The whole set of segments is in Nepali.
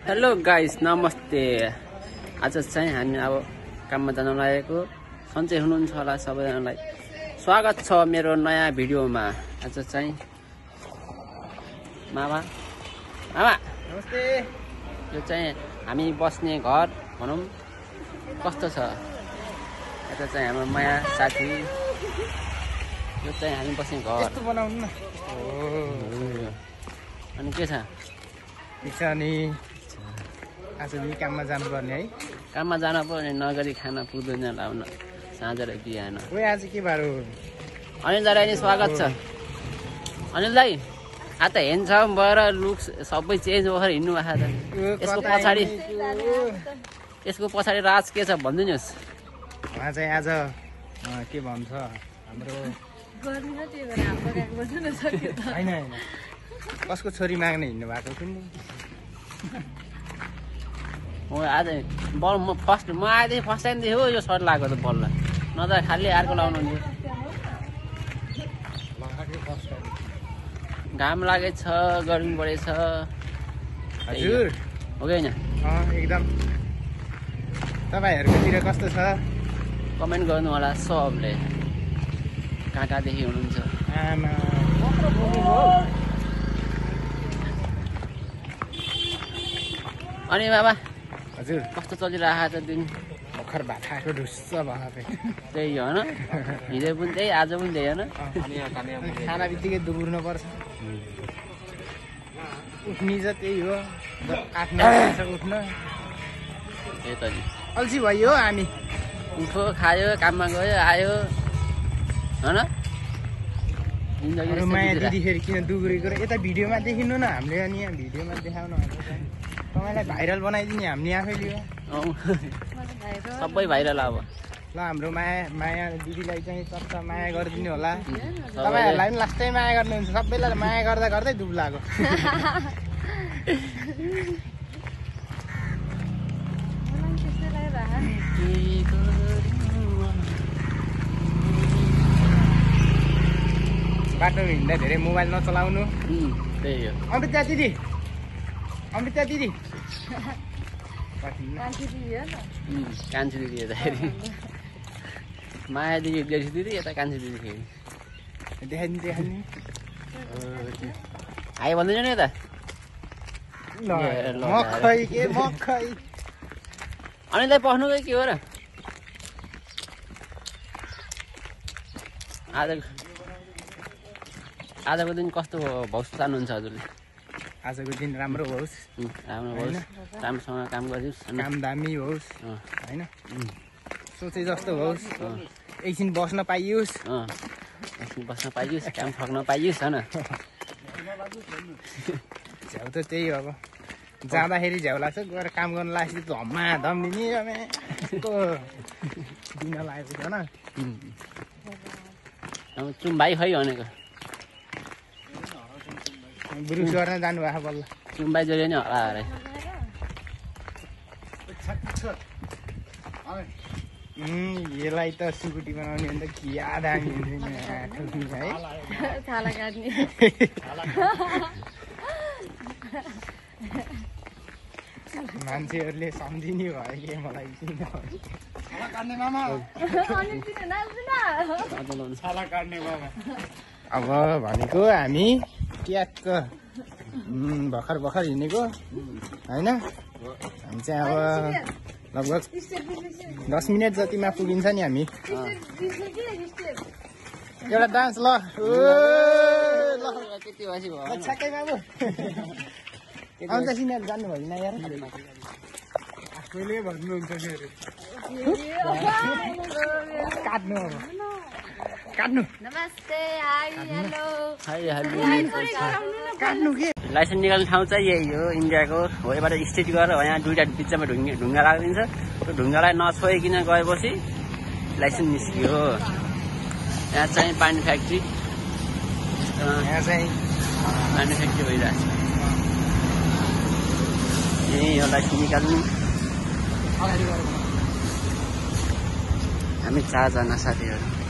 हेलो गाइस, नमस्ते। आज चाहिँ हामी अब काममा जान लागेको। सन्चै हुनुहुन्छ होला सबैजनालाई। स्वागत छ मेरो नयाँ भिडियोमा। आज चाहिँ मामा नमस्ते। यो चाहिँ हामी बस्ने घर भनौँ कस्तो छ। यता चाहिँ हाम्रो माया साथी। यो चाहिँ हामी बस्ने घर। यस्तो बनाउनु न। अनि के छ? ठिक छ नि। आज नि काममा जानुपर्ने है। काममा जान पर्ने, नगरी खाना पुग्दैन लाउन साँझ र बिहान। ओए आज के बार हो? अनिल दाई नि स्वागत छ। अनिल दाई आज त हेन्डसम भएर लुक सबै चेन्ज भएर हिँड्नु भएको छ। यसको पछाडि राज के छ भनिदिनुहोस्। उहाँ चाहिँ आज के भन्छ हाम्रो होइन कसको छोरी माग्न हिँड्नु भएको कुनै हो। आज बल म आएदेखि फर्स्ट टाइम देखेँ हो यो सर्ट लगाएको त बल्ल, नत्र खालि अर्को लाउनु हुन्थ्यो। घाम लागेछ, गर्मी बढेछ। हजुर हो कि होइन? एकदम। तपाईँहरूकोतिर कस्तो छ? कमेन्ट गर्नु होला सबले, कहाँ कहाँदेखि हुनुहुन्छ। आमा अनि बाबा हजुर कस्तो चलिरहेको छ दिन? भर्खर भात खाएको ढुस्स भएको त्यही हो होइन? हिजो पनि त्यही, आज पनि त्यही होइन? खाना बित्तिकै दुबुर्नु पर्छ। उठ्नी चाहिँ त्यही हो, 8-9 बजी उठ्न। त्यही त नि, अल्छी भयो हामी। उठो, खायो, काममा गयो, आयो होइन? जिन्दगी माया दिदीखेरि किन दुबुरेको र यता भिडियोमा देखिनु न हामीले। अनि यहाँ भिडियोमा देखाउनु तपाईँलाई भाइरल बनाइदिने हामीले आफैले हो। सबै भाइरल अब। ल हाम्रो माया दिदीलाई चाहिँ चक्क माया गरिदिनु होला। तपाईँहरूलाई पनि लास्टै माया गर्नुहुन्छ। सबैलाई माया गर्दा गर्दै दुब्लाको। बाटोमा हिँड्दा धेरै मोबाइल नचलाउनु। त्यही हो। अमृता दिदी कान्छी दिदी हेर्दाखेरि माया दिदी जेठी दिदी, यता कान्छी दिदी फेरि देखाइदिनु। हाई भन्दैन नि यता। मकै के मकै। अनि दाइ पस्नु गयो के हो र? आजको दिन कस्तो भौस चाहनुहुन्छ हजुरले? आजको दिन राम्रो होस्, राम्रो होस्, राम्रोसँग काम गरिदियोस्, काम दामी होस् होइन, सोचे जस्तो होस्, एकछिन बस्न पाइयोस्, बस्न पाइयोस्, काम ठग्न पाइयोस् होइन। झ्याउ त त्यही हो। अब जाँदाखेरि झ्याउ लाग्छ, गएर काम गर्न लाग्छ धम्मा धम दिने दिन लागेको छ न। चुम्बाई खै भनेको ब्रुस गर्न जानुभएको बल्ल। चुम्बाई जोड्यो नि होला अरे। यसलाई त सुकुटी बनाउने अन्त खिया दामी हुन्छ है। मान्छेहरूले सम्झिने भयो कि मलाई अब भनेको हामी ट्याक्क भर्खर हिँडेको होइन। हामी चाहिँ अब लगभग 10 मिनट जतिमा पुगिन्छ नि हामी। एउटा डान्स ल छक्कै बाबु अन्त सिनेहरू जानु भएन यार। आफैले भन्नुहुन्छ काट्नु अब काट्नु। नमस्ते, हाई, हेलो। काट्नु के? लाइसेन्स निकाल्ने ठाउँ चाहिँ यही हो इन्डियाको। हो यबाट स्ट्रेट गरेर यहाँ दुईवटा बिचमा ढुङ्गा लाग्दिन्छ। त्यो ढुङ्गालाई नछोइकन गएपछि लाइसेन्स निस्कियो। यहाँ चाहिँ पानी फ्याक्ट्री, यहाँ चाहिँ पानी फ्याक्ट्री भइरहेछ। यही हो लाइसेन्स निकाल्नु। हामी 4 जना साथीहरू।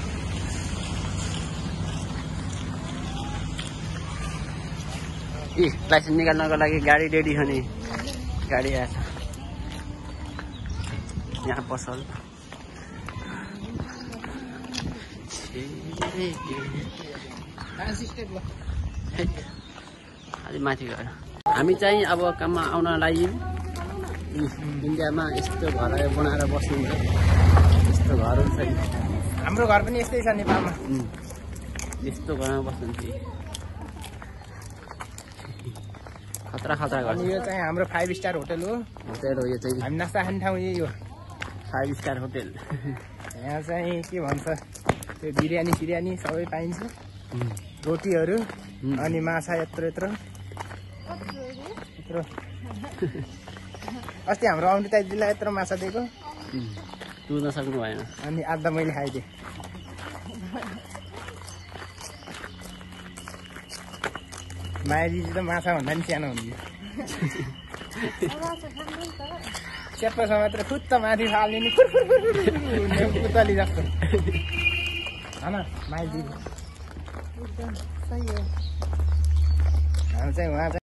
लाइसेन्स निकाल्नको लागि गाडी रेडी हो नि। गाडी आएछ यहाँ पसल अलि माथि गएर हामी चाहिँ अब काममा आउन लागि इन्डियामा यस्तो घर बनाएर बस्नुहुन्छ यस्तो घरहरू छ हाम्रो घर पनि यस्तै छ नेपालमा यस्तो घरमा बस्नुहुन्छ खतरा खतरा घर अनि यो चाहिँ हाम्रो 5 स्टार होटल हो यो चाहिँ हामी नास्ता खाने ठाउँ यही हो 5 स्टार होटल यहाँ चाहिँ के भन्छ त्यो बिरयानी सिरयानी सबै पाइन्छ रोटीहरू अनि माछा यत्रो यत्रो अस्ति हाम्रो अमृता दिदीलाई यत्रो माछा दिएको तु नसक्नु भएन अनि आधा मैले खाइदिएँ माया दिदी त माछा भन्दा नि सानो हुन्थ्यो चेप्पो मात्र फुत्त माथि फाल्ने पुतली जस्तो होइन माया दिदी हाम्रो चाहिँ उहाँ